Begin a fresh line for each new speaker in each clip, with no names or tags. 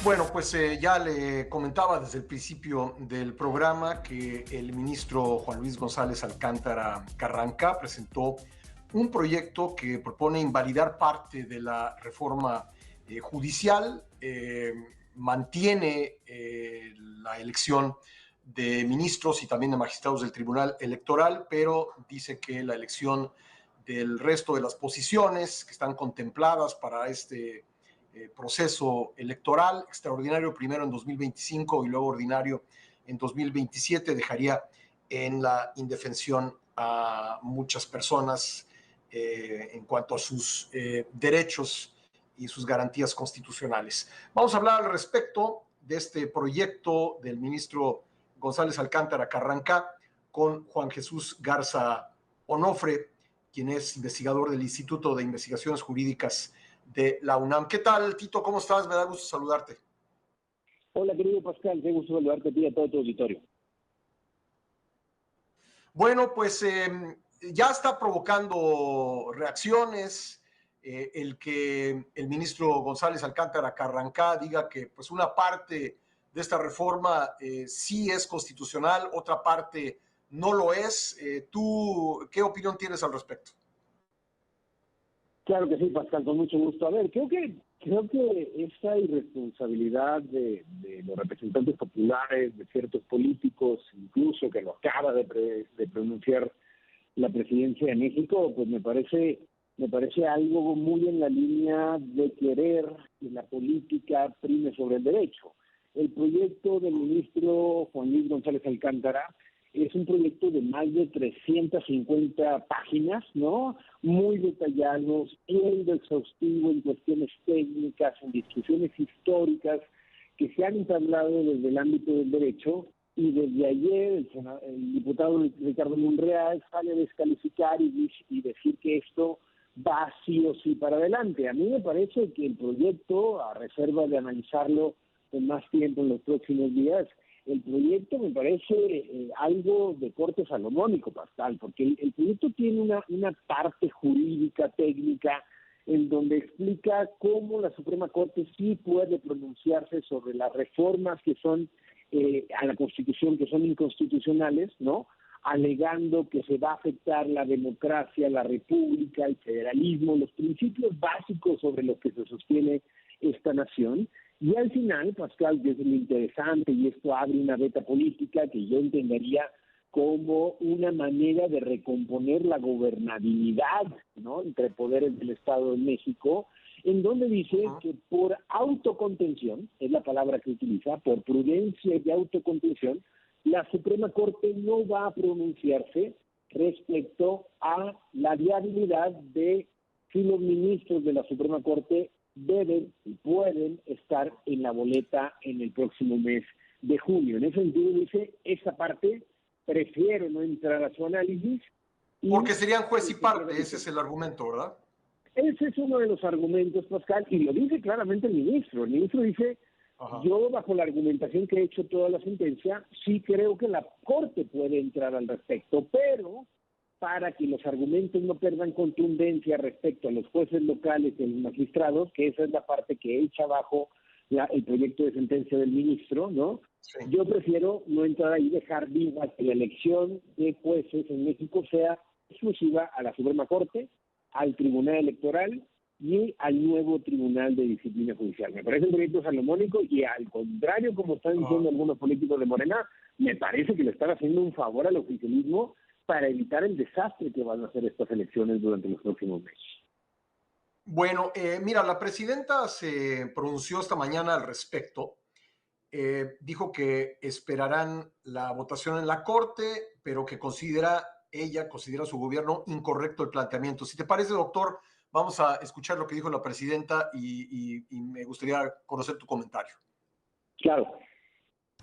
Bueno, pues ya le comentaba desde el principio del programa que el ministro Juan Luis González Alcántara Carranca presentó un proyecto que propone invalidar parte de la reforma judicial, mantiene la elección de ministros y también de magistrados del Tribunal Electoral, pero dice que la elección del resto de las posiciones que están contempladas para este proceso electoral extraordinario primero en 2025 y luego ordinario en 2027 dejaría en la indefensión a muchas personas en cuanto a sus derechos y sus garantías constitucionales. Vamos a hablar al respecto de este proyecto del ministro González Alcántara Carranca con Juan Jesús Garza Onofre, quien es investigador del Instituto de Investigaciones Jurídicas de la UNAM. ¿Qué tal, Tito? ¿Cómo estás? Me da gusto saludarte.
Hola, querido Pascal, qué gusto saludarte a ti y a todo tu auditorio.
Bueno, pues ya está provocando reacciones el que el ministro González Alcántara Carrancá diga que pues una parte de esta reforma sí es constitucional, otra parte no lo es. ¿Tú qué opinión tienes al respecto?
Claro que sí, Pascal, con mucho gusto. A ver, creo que esa irresponsabilidad de los representantes populares, de ciertos políticos, incluso que lo acaba de pronunciar la presidencia de México, pues me parece algo muy en la línea de querer que la política prime sobre el derecho. El proyecto del ministro Juan Luis González Alcántara es un proyecto de más de 350 páginas, ¿no? Muy detallados, siendo exhaustivo en cuestiones técnicas, en discusiones históricas que se han entablado desde el ámbito del derecho, y desde ayer el diputado Ricardo Monreal sale a descalificar y decir que esto va sí o sí para adelante. A mí me parece que el proyecto, a reserva de analizarlo con más tiempo en los próximos días, el proyecto me parece algo de corte salomónico, Pascal, porque el proyecto tiene una parte jurídica, técnica, en donde explica cómo la Suprema Corte sí puede pronunciarse sobre las reformas que son a la Constitución, que son inconstitucionales, ¿no? Alegando que se va a afectar la democracia, la república, el federalismo, los principios básicos sobre los que se sostiene esta nación. Y al final, Pascal, que es lo interesante, y esto abre una beta política que yo entendería como una manera de recomponer la gobernabilidad, ¿no?, entre poderes del Estado de México, en donde dice que por autocontención, es la palabra que utiliza, por prudencia y autocontención, la Suprema Corte no va a pronunciarse respecto a la viabilidad de si los ministros de la Suprema Corte deben y pueden estar en la boleta en el próximo mes de junio. En ese sentido dice, esa parte prefiero no entrar a su análisis.
Porque serían juez y parte, ese es el argumento, ¿verdad?
Ese es uno de los argumentos, Pascal, y lo dice claramente el ministro. El ministro dice, yo bajo la argumentación que he hecho toda la sentencia, sí creo que la Corte puede entrar al respecto, pero para que los argumentos no pierdan contundencia respecto a los jueces locales y a los magistrados, que esa es la parte que echa abajo el proyecto de sentencia del ministro, ¿no? Sí. Yo prefiero no entrar ahí y dejar viva que la elección de jueces en México sea exclusiva a la Suprema Corte, al Tribunal Electoral y al nuevo Tribunal de Disciplina Judicial. Me parece un proyecto salomónico y, al contrario, como están diciendo algunos políticos de Morena, me parece que le están haciendo un favor al oficialismo para evitar el desastre que van a hacer estas elecciones durante los próximos meses.
Bueno, mira, la presidenta se pronunció esta mañana al respecto. Dijo que esperarán la votación en la Corte, pero que considera su gobierno incorrecto el planteamiento. Si te parece, doctor, vamos a escuchar lo que dijo la presidenta y me gustaría conocer tu comentario.
Claro.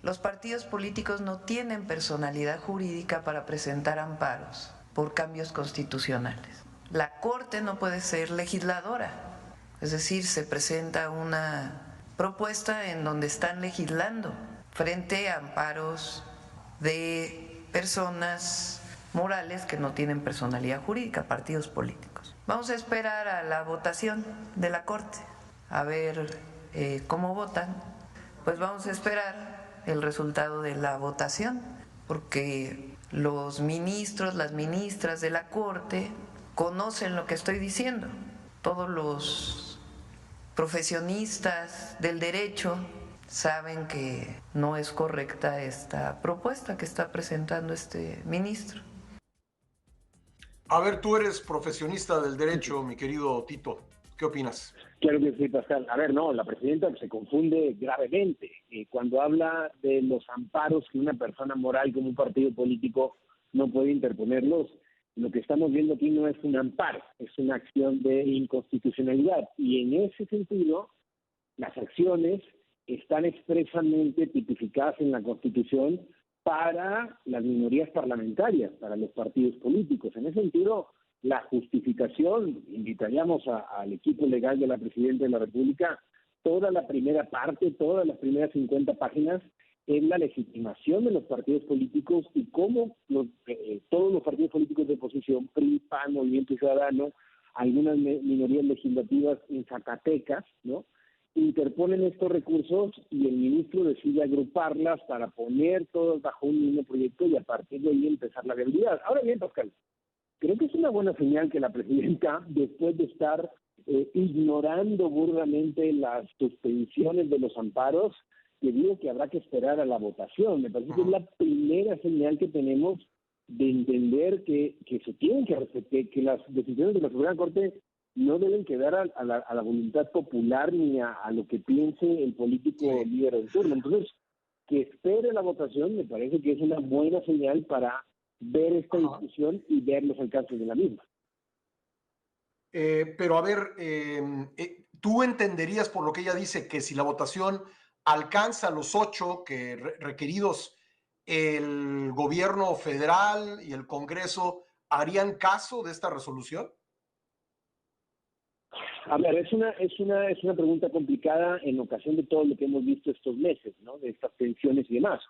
Los partidos políticos no tienen personalidad jurídica para presentar amparos por cambios constitucionales. La Corte no puede ser legisladora, es decir, se presenta una propuesta en donde están legislando frente a amparos de personas morales que no tienen personalidad jurídica, partidos políticos. Vamos a esperar a la votación de la Corte, a ver cómo votan. pues vamos a esperar el resultado de la votación, porque los ministros, las ministras de la Corte conocen lo que estoy diciendo. Todos los profesionistas del derecho saben que no es correcta esta propuesta que está presentando este ministro.
A ver, tú eres profesionista del derecho, mi querido Tito. ¿Qué opinas?
Claro que sí, Pascal. A ver, no, la presidenta se confunde gravemente cuando habla de los amparos que una persona moral como un partido político no puede interponerlos. Lo que estamos viendo aquí no es un amparo, es una acción de inconstitucionalidad. Y en ese sentido, las acciones están expresamente tipificadas en la Constitución para las minorías parlamentarias, para los partidos políticos. En ese sentido, la justificación, invitaríamos al equipo legal de la Presidenta de la República, toda la primera parte, todas las primeras 50 páginas, es la legitimación de los partidos políticos y cómo todos los partidos políticos de oposición, PRI, PAN, Movimiento Ciudadano, algunas minorías legislativas en Zacatecas, ¿no?, interponen estos recursos y el ministro decide agruparlas para poner todas bajo un mismo proyecto y a partir de ahí empezar la viabilidad. Ahora bien, Pascal, creo que es una buena señal que la presidenta, después de estar ignorando burdamente las suspensiones de los amparos, que digo que habrá que esperar a la votación. Me parece que es la primera señal que tenemos de entender que se tienen que respetar, que las decisiones de la Suprema Corte no deben quedar a la voluntad popular ni a lo que piense el político líder del turno. Entonces, que espere la votación me parece que es una buena señal para ver esta discusión y ver los alcances de la misma.
Pero a ver, tú entenderías por lo que ella dice que si la votación alcanza los 8 requeridos, el gobierno federal y el Congreso harían caso de esta resolución.
A ver, es una pregunta complicada en ocasión de todo lo que hemos visto estos meses, ¿no?, de estas tensiones y demás.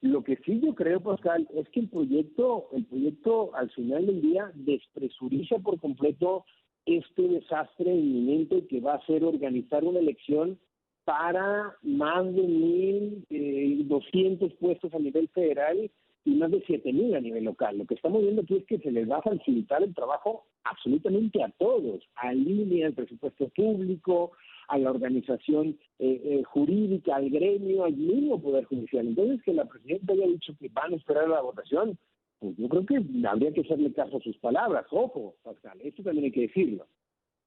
Lo que sí yo creo, Pascal, es que el proyecto al final del día despresuriza por completo este desastre inminente que va a ser organizar una elección para más de 1,200 puestos a nivel federal y más de 7,000 a nivel local. Lo que estamos viendo aquí es que se les va a facilitar el trabajo absolutamente a todos, al INE, al presupuesto público, a la organización jurídica, al gremio, al mismo Poder Judicial. Entonces, que la presidenta haya dicho que van a esperar a la votación, pues yo creo que habría que hacerle caso a sus palabras. Ojo, Pascal, esto también hay que decirlo.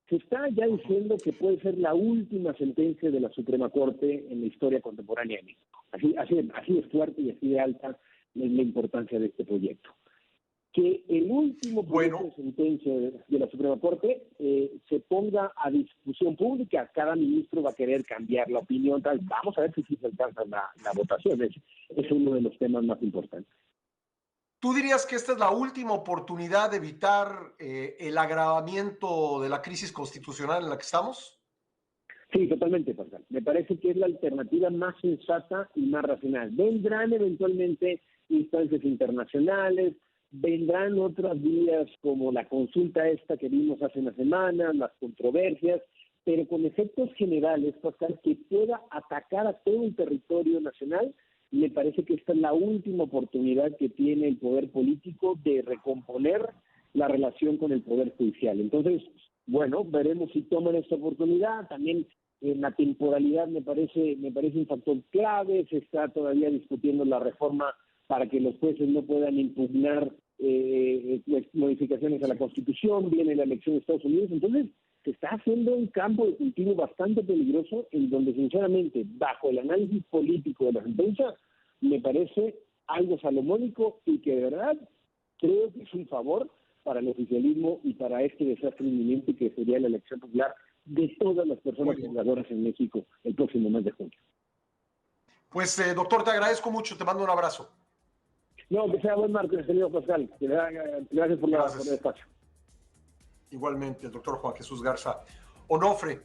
Se está ya diciendo que puede ser la última sentencia de la Suprema Corte en la historia contemporánea de México. Así de fuerte y así de alta es la importancia de este proyecto. Que el último proyecto de sentencia de la Suprema Corte se ponga a discusión pública. Cada ministro va a querer cambiar la opinión. Tal. Vamos a ver si se alcanza la votación. Es uno de los temas más importantes.
¿Tú dirías que esta es la última oportunidad de evitar el agravamiento de la crisis constitucional en la que estamos?
Sí, totalmente, Pascal. Me parece que es la alternativa más sensata y más racional. Vendrán eventualmente instancias internacionales, vendrán otras vías como la consulta esta que vimos hace una semana, las controversias, pero con efectos generales, Pascal, que pueda atacar a todo el territorio nacional. Me parece que esta es la última oportunidad que tiene el poder político de recomponer la relación con el poder judicial. Entonces, bueno, veremos si toman esta oportunidad. También la temporalidad me parece un factor clave. Se está todavía discutiendo la reforma para que los jueces no puedan impugnar modificaciones a la Constitución. Viene la elección de Estados Unidos. Entonces, se está haciendo un campo de cultivo bastante peligroso en donde, sinceramente, bajo el análisis político de la sentencia, me parece algo salomónico y que de verdad creo que es un favor para el oficialismo y para este desastre inminente que sería la elección popular de todas las personas juzgadoras en México el próximo mes de junio.
Pues, doctor, te agradezco mucho. Te mando un abrazo.
No, que sea buen martes, querido Pascal. Gracias por el espacio.
Igualmente, el doctor Juan Jesús Garza Onofre.